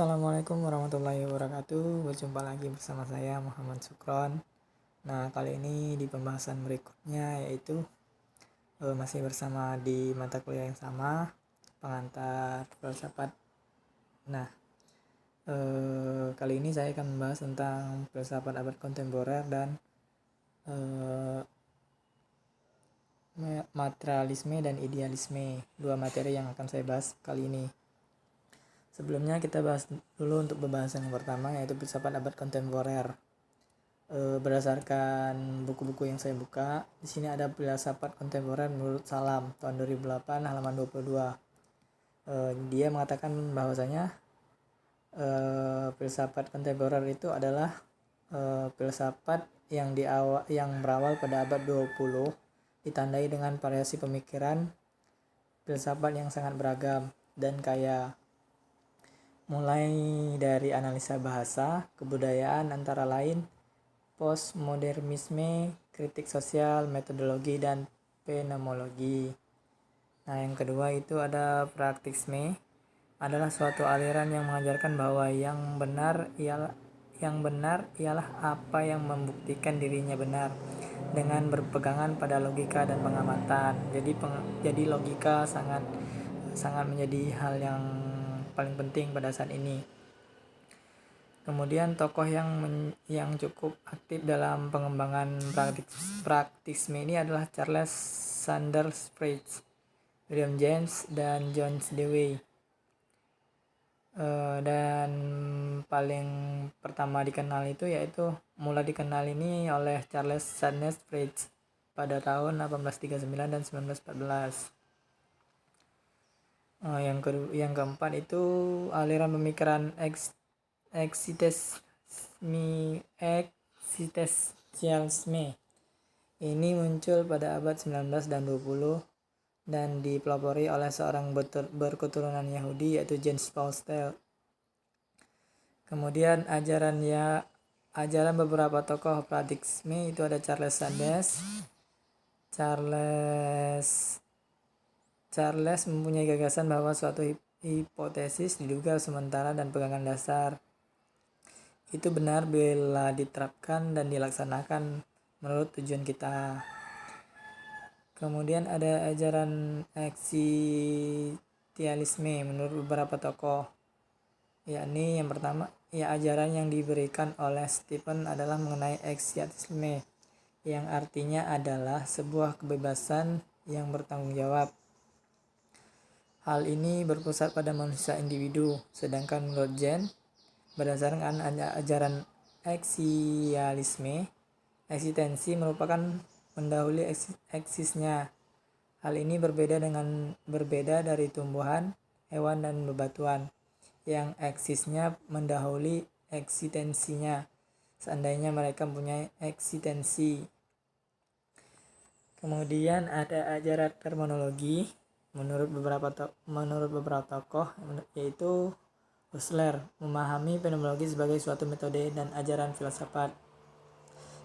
Assalamualaikum warahmatullahi wabarakatuh. Berjumpa lagi bersama saya Muhammad Sukron. Nah, kali ini di pembahasan berikutnya yaitu masih bersama di mata kuliah yang sama, pengantar filsafat. Nah, kali ini saya akan membahas tentang filsafat abad kontemporer dan materialisme dan idealisme, dua materi yang akan saya bahas kali ini. Sebelumnya kita bahas dulu untuk pembahasan yang pertama, yaitu filsafat abad kontemporer. Berdasarkan buku-buku yang saya buka, di sini ada filsafat kontemporer menurut Salam tahun 2008 halaman 22. Dia mengatakan bahwasanya filsafat kontemporer itu adalah filsafat yang berawal pada abad 20, ditandai dengan variasi pemikiran filsafat yang sangat beragam dan kaya, mulai dari analisa bahasa, kebudayaan antara lain, postmodernisme, kritik sosial, metodologi, dan fenomenologi. Nah, yang kedua itu ada praktisme, adalah suatu aliran yang mengajarkan bahwa yang benar ialah apa yang membuktikan dirinya benar dengan berpegangan pada logika dan pengamatan. Jadi logika sangat menjadi hal yang paling penting pada saat ini. Kemudian tokoh yang cukup aktif dalam pengembangan praktisme ini adalah Charles Sanders Peirce, William James, dan John Dewey. Dan paling pertama dikenal itu mulai dikenal ini oleh Charles Sanders Peirce pada tahun 1839 dan 1914. Yang keempat itu aliran pemikiran eksistensialisme. Ini muncul pada abad 19 dan 20 dan dipelopori oleh seorang berketurunan Yahudi yaitu James Paul. Kemudian ajaran beberapa tokoh praktisme itu ada Charles Sanders. Charles mempunyai gagasan bahwa suatu hipotesis diduga sementara dan pegangan dasar itu benar bila diterapkan dan dilaksanakan menurut tujuan kita. Kemudian ada ajaran eksistensialisme menurut beberapa tokoh, yakni yang pertama, ajaran yang diberikan oleh Stephen adalah mengenai eksistensialisme, yang artinya adalah sebuah kebebasan yang bertanggung jawab. Hal ini berpusat pada manusia individu, sedangkan menurut Jen, berdasarkan ajaran eksistensialisme, eksistensi merupakan mendahului eksisnya. Hal ini berbeda dari tumbuhan, hewan, dan bebatuan, yang eksisnya mendahului eksistensinya, seandainya mereka mempunyai eksistensi. Kemudian ada ajaran terminologi menurut beberapa tokoh, yaitu Husserl memahami fenomenologi sebagai suatu metode dan ajaran filsafat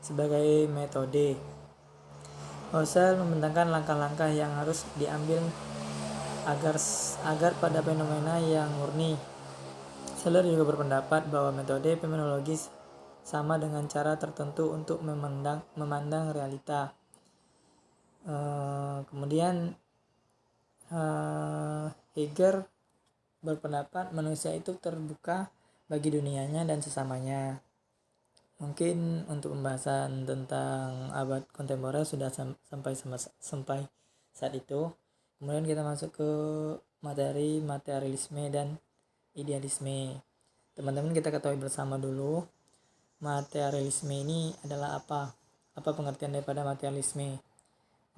sebagai metode. Husserl membentangkan langkah-langkah yang harus diambil agar pada fenomena yang murni. Husserl juga berpendapat bahwa metode fenomenologi sama dengan cara tertentu untuk memandang realita. Kemudian Heger berpendapat manusia itu terbuka bagi dunianya dan sesamanya. Mungkin untuk pembahasan tentang abad kontemporer sudah sampai saat itu. Kemudian kita masuk ke materi materialisme dan idealisme. Teman-teman, kita ketahui bersama dulu materialisme ini adalah apa pengertian daripada materialisme.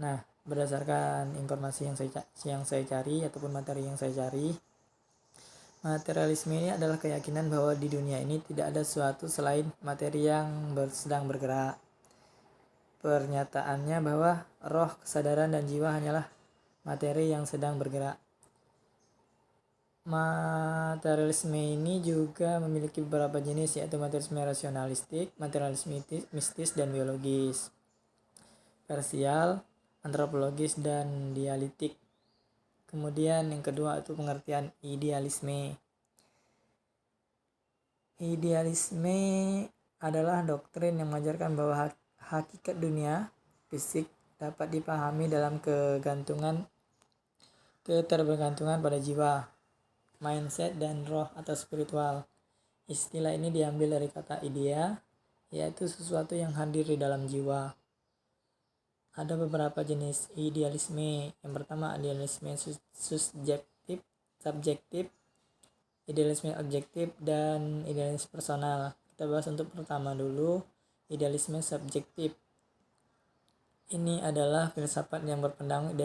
Nah, berdasarkan informasi yang saya cari ataupun materi yang saya cari, materialisme ini adalah keyakinan bahwa di dunia ini tidak ada sesuatu selain materi yang sedang bergerak. Pernyataannya bahwa roh, kesadaran, dan jiwa hanyalah materi yang sedang bergerak. Materialisme ini juga memiliki beberapa jenis, yaitu materialisme rasionalistik, materialisme mistis dan biologis, parsial, antropologis, dan dialektik. Kemudian yang kedua itu pengertian idealisme. Idealisme adalah doktrin yang mengajarkan bahwa hakikat dunia fisik dapat dipahami dalam ketergantungan pada jiwa, mindset, dan roh atau spiritual. Istilah ini diambil dari kata idea, yaitu sesuatu yang hadir di dalam jiwa. Ada beberapa jenis idealisme. Yang pertama, idealisme subjektif, idealisme objektif, dan idealisme personal. Kita bahas untuk pertama dulu, idealisme subjektif. Ini adalah filsafat yang berpandangan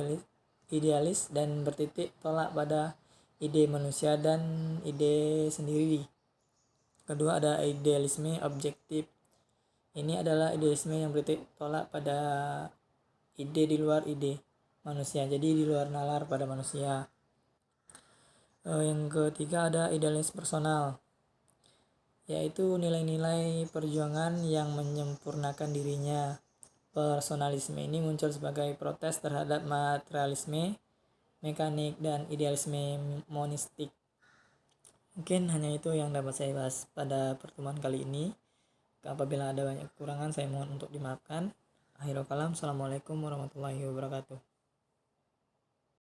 idealis dan bertitik tolak pada ide manusia dan ide sendiri. Kedua, ada idealisme objektif. Ini adalah idealisme yang bertitik tolak pada ide di luar ide manusia, jadi di luar nalar pada manusia. Yang ketiga, ada idealisme personal, yaitu nilai-nilai perjuangan yang menyempurnakan dirinya. Personalisme ini muncul sebagai protes terhadap materialisme, mekanik, dan idealisme monistik. Mungkin hanya itu yang dapat saya bahas pada pertemuan kali ini. Apabila ada banyak kekurangan, saya mohon untuk dimaafkan. Akhirul kalam, assalamualaikum warahmatullahi wabarakatuh.